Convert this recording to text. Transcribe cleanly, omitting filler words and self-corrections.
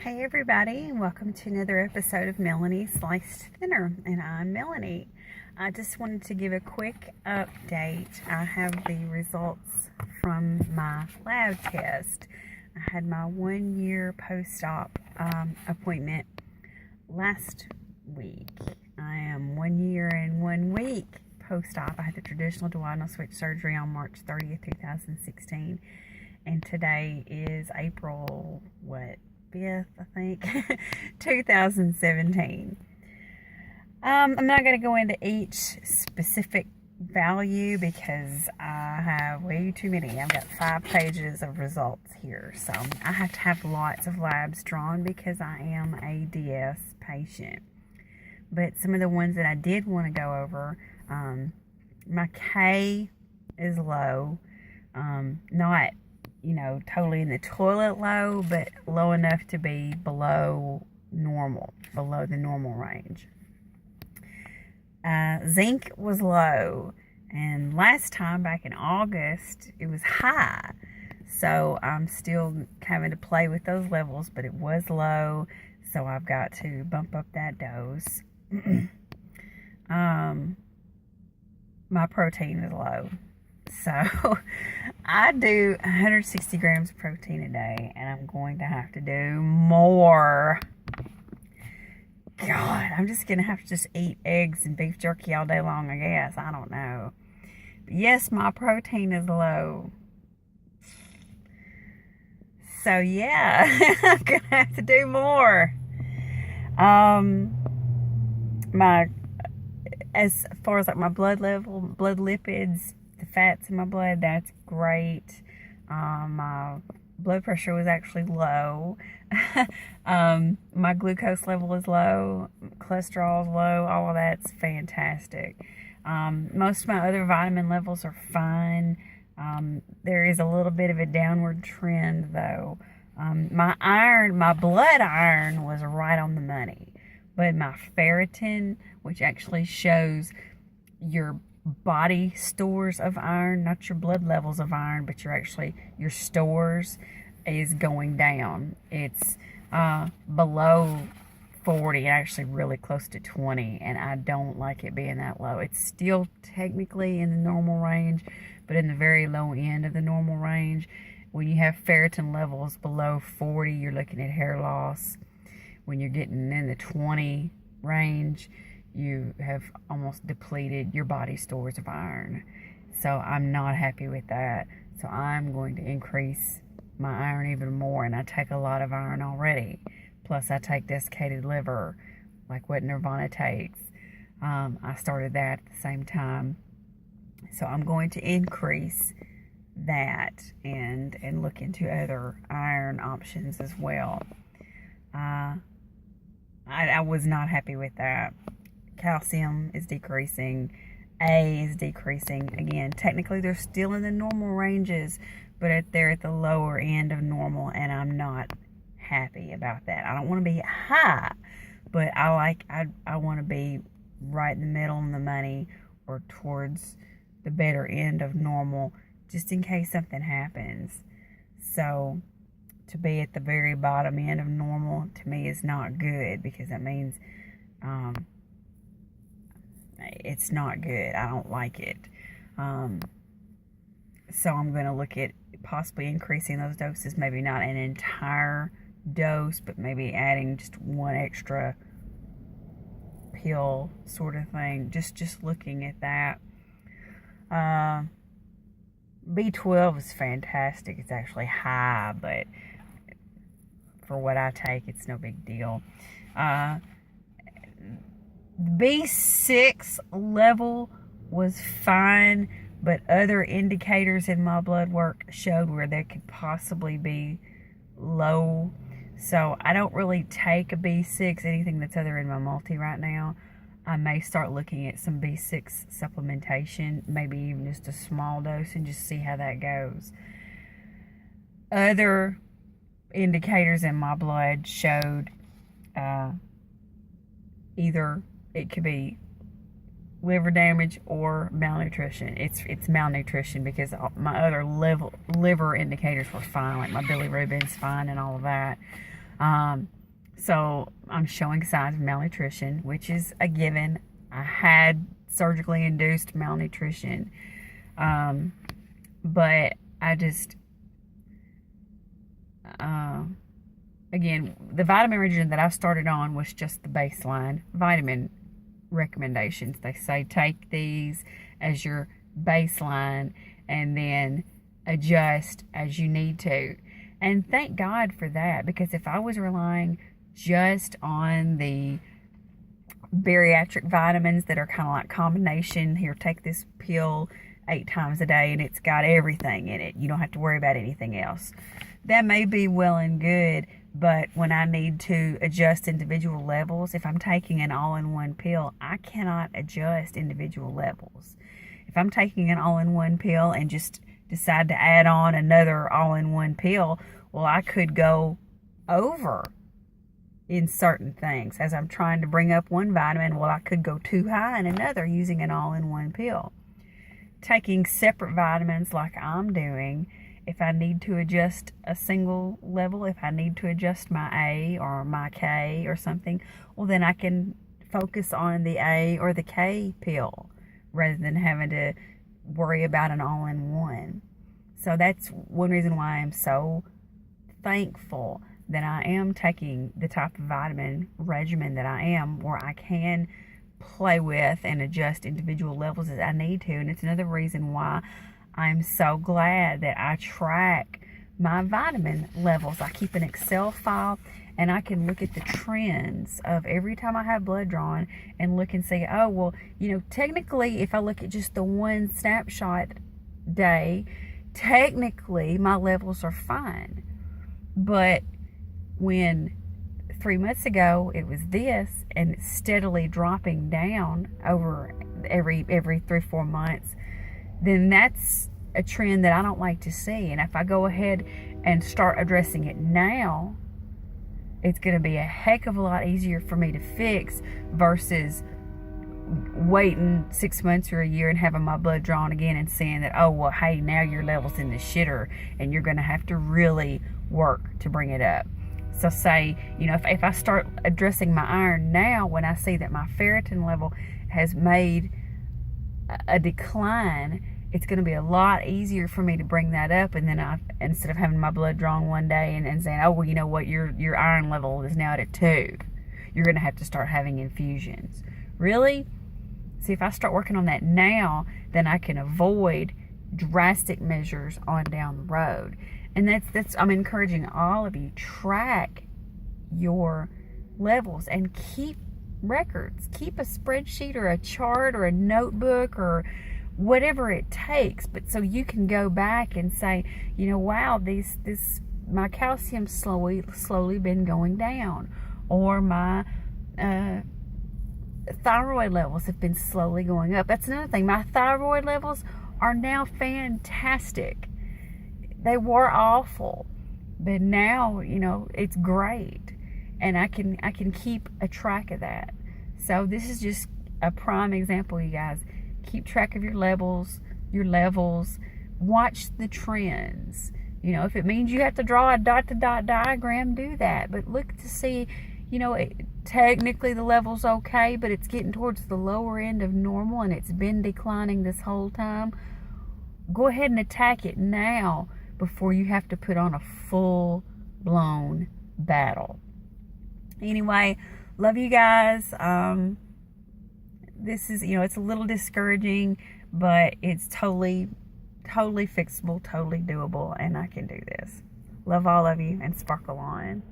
Hey everybody, and welcome to another episode of Melanie Sliced Thinner, and I'm Melanie. I just wanted to give a quick update. I have the results from my lab test. I had my 1 year post-op appointment last week. I am 1 year and 1 week post-op. I had the traditional duodenal switch surgery on March 30th, 2016, and today is April, 5th, I think, 2017. I'm not going to go into each specific value because I have way too many. I've got 5 pages of results here, so I have to have lots of labs drawn because I am a DS patient. But some of the ones that I did want to go over, my K is low, not totally in the toilet low, but low enough to be below normal, below the normal range. Zinc was low, and last time back in August, it was high. So I'm still having to play with those levels, but it was low, so I've got to bump up that dose. My protein is low. So I do 160 grams of protein a day, and I'm going to have to do more. God, I'm just going to have to just eat eggs and beef jerky all day long, I guess. I don't know. But yes, my protein is low. So yeah, I'm going to have to do more. As far as like my blood level, blood lipids, the fats in my blood, that's great. My blood pressure was actually low. My glucose level is low. Cholesterol is low. All of that's fantastic. Most of my other vitamin levels are fine. There is a little bit of a downward trend though. My blood iron was right on the money, but my ferritin, which actually shows your body stores of iron, not your blood levels of iron, but your stores, is going down. It's below 40, actually really close to 20, and I don't like it being that low. It's still technically in the normal range, but in the very low end of the normal range. When you have ferritin levels below 40, you're looking at hair loss. When you're getting in the 20 range, you have almost depleted your body stores of iron. So I'm not happy with that. So I'm going to increase my iron even more, and I take a lot of iron already. Plus I take desiccated liver, like what Nirvana takes. I started that at the same time. So I'm going to increase that and look into other iron options as well. I was not happy with that. Calcium is decreasing. A is decreasing. Again, technically they're still in the normal ranges, but they're at the lower end of normal, and I'm not happy about that. I don't want to be high, but I want to be right in the middle of the money or towards the better end of normal, just in case something happens. So to be at the very bottom end of normal to me is not good, because that means it's not good. I don't like it. So I'm going to look at possibly increasing those doses, maybe not an entire dose, but maybe adding just one extra pill sort of thing. Just looking at that. B12 is fantastic. It's actually high, but for what I take, it's no big deal. B6 level was fine, but other indicators in my blood work showed where they could possibly be low. So I don't really take a B6, anything that's other in my multi right now. I may start looking at some B6 supplementation, maybe even just a small dose, and just see how that goes. Other indicators in my blood showed either it could be liver damage or malnutrition. It's malnutrition, because my other liver indicators were fine, like my bilirubin's fine and all of that. So I'm showing signs of malnutrition, which is a given. I had surgically induced malnutrition. But I just, again, the vitamin regimen that I started on was just the baseline vitamin recommendations. They say take these as your baseline and then adjust as you need to. And thank God for that, because if I was relying just on the bariatric vitamins that are kind of like combination, here, take this pill 8 times a day and it's got everything in it, you don't have to worry about anything else, that may be well and good. But when I need to adjust individual levels, if I'm taking an all-in-one pill, I cannot adjust individual levels. If I'm taking an all-in-one pill and just decide to add on another all-in-one pill, well, I could go over in certain things. As I'm trying to bring up one vitamin, well, I could go too high in another using an all-in-one pill. Taking separate vitamins like I'm doing, if I need to adjust a single level, if I need to adjust my A or my K or something, well, then I can focus on the A or the K pill rather than having to worry about an all-in-one. So that's one reason why I'm so thankful that I am taking the type of vitamin regimen that I am, where I can play with and adjust individual levels as I need to. And it's another reason why I'm so glad that I track my vitamin levels. I keep an Excel file and I can look at the trends of every time I have blood drawn and look and say, oh, well, technically, if I look at just the one snapshot day, technically my levels are fine. But when 3 months ago it was this, and it's steadily dropping down over every 3-4 months, then that's a trend that I don't like to see. And if I go ahead and start addressing it now, it's going to be a heck of a lot easier for me to fix versus waiting 6 months or a year and having my blood drawn again and saying that, oh, well, hey, now your level's in the shitter and you're going to have to really work to bring it up. So say, if I start addressing my iron now, when I see that my ferritin level has made a decline, it's going to be a lot easier for me to bring that up. And then instead of having my blood drawn one day and saying, oh, well, you know what, your iron level is now at 2, you're going to have to start having infusions. Really? See, if I start working on that now, then I can avoid drastic measures on down the road. And that's I'm encouraging all of you, track your levels and keep records. Keep a spreadsheet or a chart or a notebook or whatever it takes, but so you can go back and say, wow, my calcium's slowly been going down, or my thyroid levels have been slowly going up. That's another thing. My thyroid levels are now fantastic. They were awful, but now, it's great. And I can keep a track of that. So this is just a prime example, you guys. Keep track of your levels. Watch the trends. If it means you have to draw a dot-to-dot diagram, do that. But look to see, technically the level's okay, but it's getting towards the lower end of normal and it's been declining this whole time. Go ahead and attack it now before you have to put on a full-blown battle. Anyway, love you guys. This is, it's a little discouraging, but it's totally fixable, totally doable, and I can do this. Love all of you, and sparkle on.